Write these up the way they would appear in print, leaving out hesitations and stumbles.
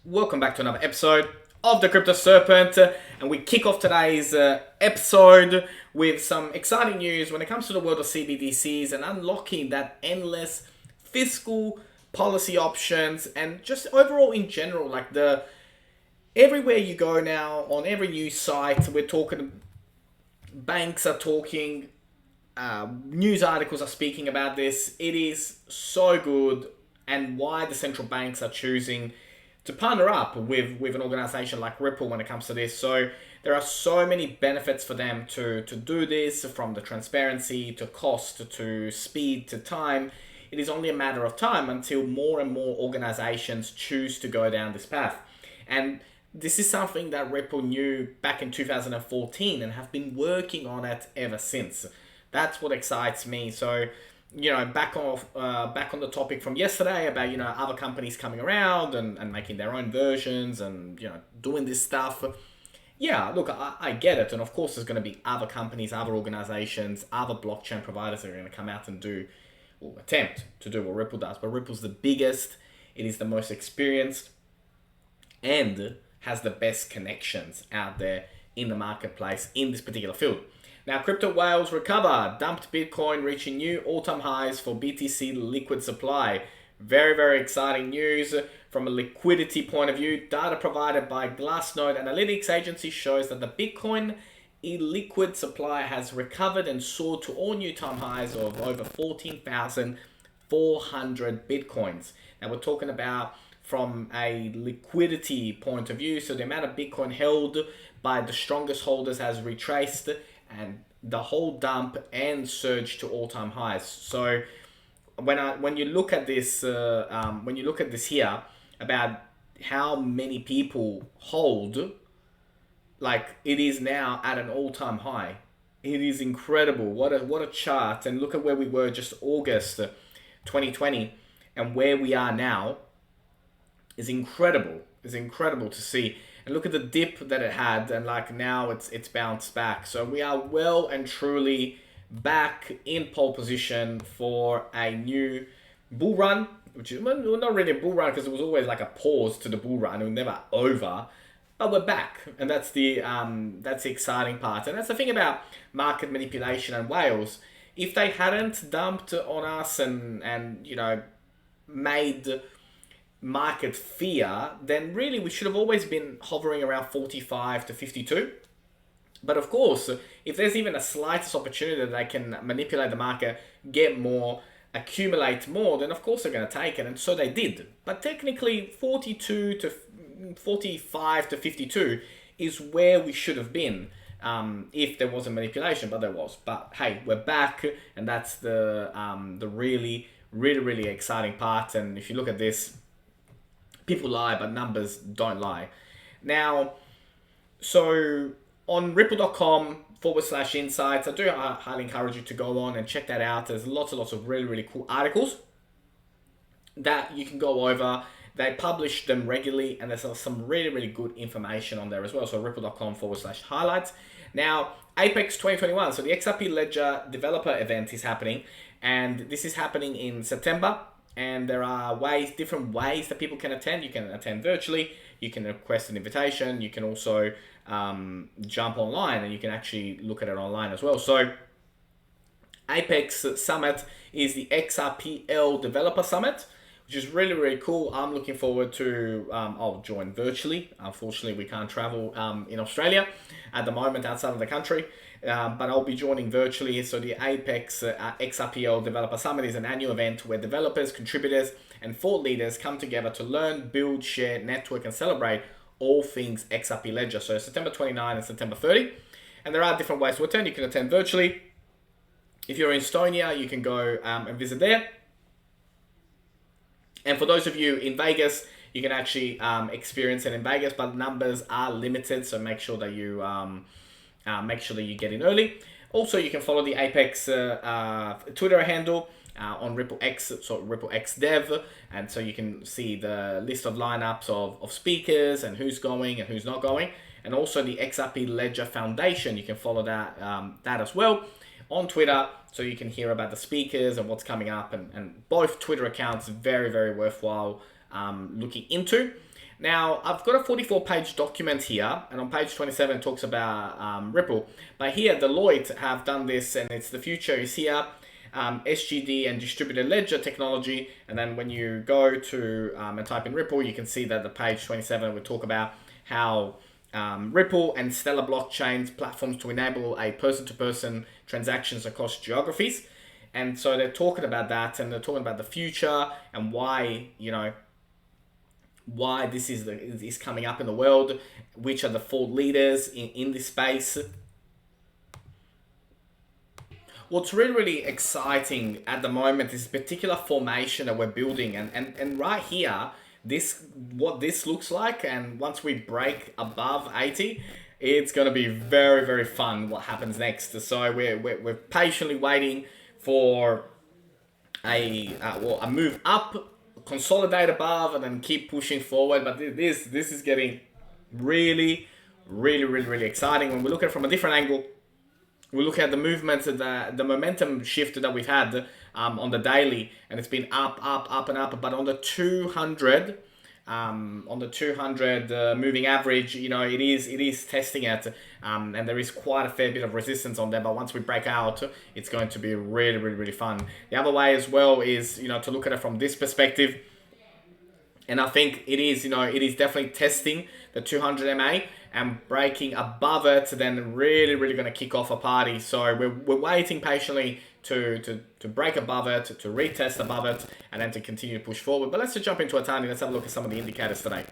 Welcome back to another episode of the Crypto Serpent, and we kick off today's episode with some exciting news when it comes to the world of CBDCs and unlocking that endless fiscal policy options and just overall in general, like the everywhere you go now on every news site, we're talking. Banks are talking, news articles are speaking about this. It is so good, and why the central banks are choosing to partner up with an organization like Ripple when it comes to this. So there are so many benefits for them to do this, from the transparency to cost to speed to time. It is only a matter of time until more and more organizations choose to go down this path. And this is something that Ripple knew back in 2014 and have been working on it ever since. That's what excites me. So, back on the topic from yesterday about other companies coming around and making their own versions and doing this stuff. Yeah, look, I get it, and of course there's going to be other companies, other organizations, other blockchain providers that are going to come out and do or attempt to do what Ripple does. But Ripple's the biggest, it is the most experienced, and has the best connections out there in the marketplace in this particular field. Now, crypto whales recover, dumped Bitcoin reaching new all-time highs for BTC liquid supply. Very, very exciting news from a liquidity point of view. Data provided by Glassnode Analytics Agency shows that the Bitcoin illiquid supply has recovered and soared to all new time highs of over 14,400 Bitcoins. Now, we're talking about from a liquidity point of view. So the amount of Bitcoin held by the strongest holders has retraced, and the whole dump and surge to all-time highs. So when you look at this here about how many people hold, like, it is now at an all-time high. It is incredible. What a chart. And look at where we were just August 2020 and where we are now is incredible. It's incredible to see. And look at the dip that it had, and like now it's bounced back. So we are well and truly back in pole position for a new bull run, which is not really a bull run because it was always like a pause to the bull run. It was never over. But we're back, and that's the exciting part. And that's the thing about market manipulation and whales. If they hadn't dumped on us and made market fear, then really we should have always been hovering around 45 to 52. But of course, if there's even a slightest opportunity that they can manipulate the market, get more, accumulate more, then of course they're going to take it, and so they did. But technically, 42 to 45 to 52 is where we should have been if there wasn't manipulation, but there was. But hey, we're back, and that's the really, really, really exciting part. And if you look at this, people lie, but numbers don't lie. Now, so on ripple.com/insights, I do highly encourage you to go on and check that out. There's lots and lots of really, really cool articles that you can go over. They publish them regularly, and there's some really, really good information on there as well. So ripple.com/highlights. Now, Apex 2021, so the XRP Ledger developer event is happening, and this is happening in September. And there are different ways that people can attend. You can attend virtually. You can request an invitation. You can also jump online, and you can actually look at it online as well. So Apex Summit is the XRPL Developer Summit, which is really, really cool. I'm looking forward to, I'll join virtually. Unfortunately, we can't travel in Australia at the moment outside of the country. But I'll be joining virtually. So the Apex XRPL Developer Summit is an annual event where developers, contributors, and thought leaders come together to learn, build, share, network, and celebrate all things XRP Ledger. So September 29 and September 30. And there are different ways to attend. You can attend virtually. If you're in Estonia, you can go and visit there. And for those of you in Vegas, you can actually experience it in Vegas, but numbers are limited. So make sure that you get in early. Also, you can follow the Apex Twitter handle on RippleX, so RippleX Dev, and so you can see the list of lineups of speakers and who's going and who's not going. And also the XRP Ledger Foundation, you can follow that as well on Twitter, so you can hear about the speakers and what's coming up. And both Twitter accounts very, very worthwhile looking into. Now, I've got a 44-page document here, and on page 27 it talks about Ripple. But here, Deloitte have done this, and it's the future is here. SGD and distributed ledger technology, and then when you go to and type in Ripple, you can see that the page 27 will talk about how Ripple and Stellar blockchains platforms to enable a person-to-person transactions across geographies. And so they're talking about that, and they're talking about the future and why, why this is coming up in the world, which are the thought leaders in this space. What's really, really exciting at the moment is this particular formation that we're building, and right here, what this looks like, and once we break above 80, it's going to be very, very fun what happens next. So we're patiently waiting for a move up, consolidate above, and then keep pushing forward. But this is getting really, really, really, really exciting. When we look at it from a different angle, we look at the movements, the momentum shift that we've had on the daily, and it's been up, and up. But on the 200, moving average, it is testing it, and there is quite a fair bit of resistance on there. But once we break out, it's going to be really, really, really fun. The other way as well is to look at it from this perspective, and I think it is definitely testing the 200 MA. And breaking above it, then really, really going to kick off a party. So we're waiting patiently to break above it, to retest above it, and then to continue to push forward. But let's just jump into Atani. Let's have a look at some of the indicators today.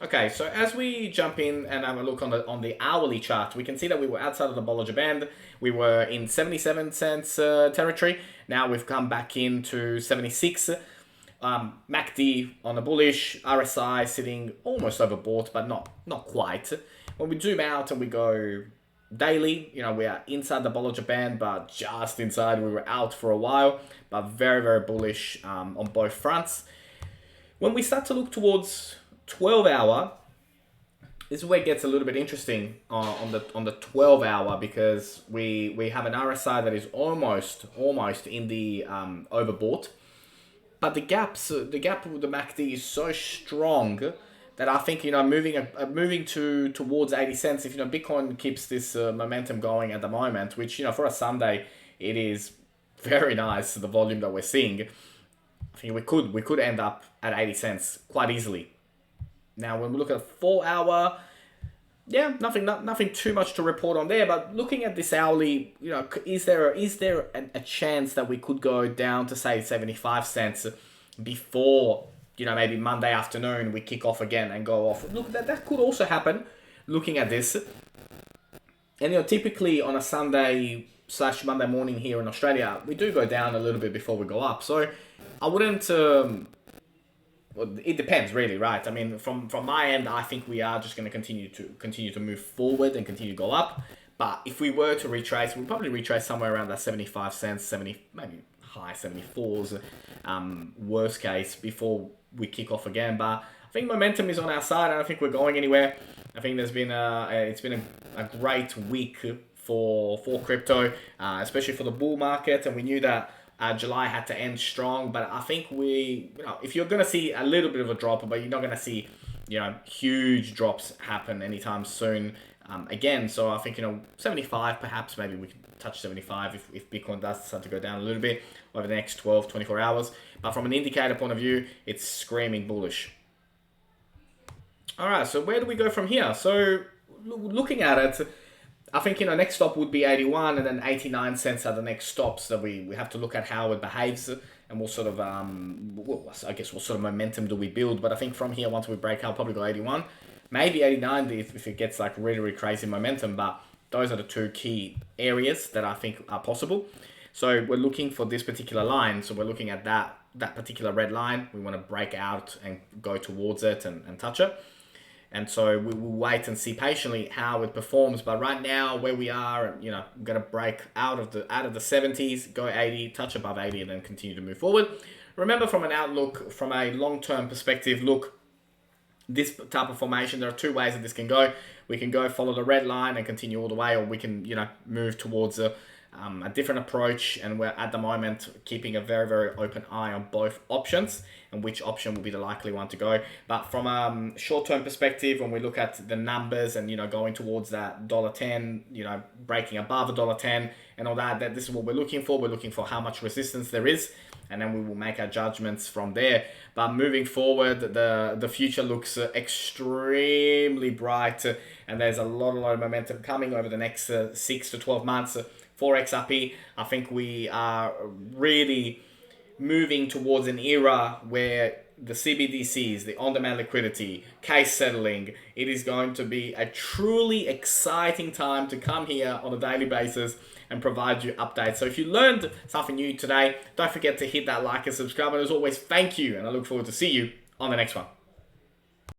Okay, so as we jump in and have a look on the hourly chart, we can see that we were outside of the Bollinger Band. We were in 77 cents territory. Now we've come back into 76. MACD on the bullish, RSI sitting almost overbought, but not quite. When we zoom out and we go daily, we are inside the Bollinger Band, but just inside. We were out for a while, but very, very bullish on both fronts. When we start to look towards 12-hour, this is where it gets a little bit interesting on the 12-hour, because we have an RSI that is almost in the overbought. But the gap with the MACD is so strong that I think moving towards 80 cents. If Bitcoin keeps this momentum going at the moment, which for a Sunday it is very nice, the volume that we're seeing. I think we could end up at 80 cents quite easily. Now when we look at 4-hour, nothing too much to report on there. But looking at this hourly, is there a chance that we could go down to say 75 cents before maybe Monday afternoon we kick off again and go off? Look, that could also happen. Looking at this, and typically on a Sunday/Monday morning here in Australia, we do go down a little bit before we go up. So I wouldn't. Well, it depends, really, right? I mean, from my end, I think we are just going to continue to move forward and continue to go up. But if we were to retrace, we'll probably retrace somewhere around that 75 cents, 70, maybe high 74s, worst case, before we kick off again. But I think momentum is on our side. I don't think we're going anywhere. I think it's been a great week for crypto, especially for the bull market, and we knew that July had to end strong. But I think if you're going to see a little bit of a drop, but you're not going to see huge drops happen anytime soon again. So I think 75, perhaps maybe we can touch 75 if Bitcoin does start to go down a little bit over the next 12-24 hours. But from an indicator point of view, it's screaming bullish. All right, so where do we go from here? So looking at it, I think next stop would be 81, and then 89 cents are the next stops that we have to look at how it behaves, and what sort of I guess what sort of momentum do we build. But I think from here, once we break out, probably go 81, maybe 89 if it gets like really, really crazy momentum. But those are the two key areas that I think are possible. So we're looking for this particular line. So we're looking at that particular red line. We want to break out and go towards it and touch it. And so we will wait and see patiently how it performs. But right now, where we are, we're going to break out of the 70s, go 80, touch above 80, and then continue to move forward. Remember, from an outlook, from a long-term perspective, look, this type of formation, there are two ways that this can go. We can go follow the red line and continue all the way, or we can, move towards a different approach, and we're at the moment keeping a very, very open eye on both options and which option will be the likely one to go. But from a short-term perspective, when we look at the numbers and, going towards that $1.10, breaking above $1.10 and all that, this is what we're looking for. We're looking for how much resistance there is, and then we will make our judgments from there. But moving forward, the future looks extremely bright, and there's a lot of momentum coming over the next 6 to 12 months for XRP. I think we are really moving towards an era where the CBDCs, the on-demand liquidity, case settling, it is going to be a truly exciting time to come here on a daily basis and provide you updates. So if you learned something new today, don't forget to hit that like and subscribe. And as always, thank you, and I look forward to see you on the next one.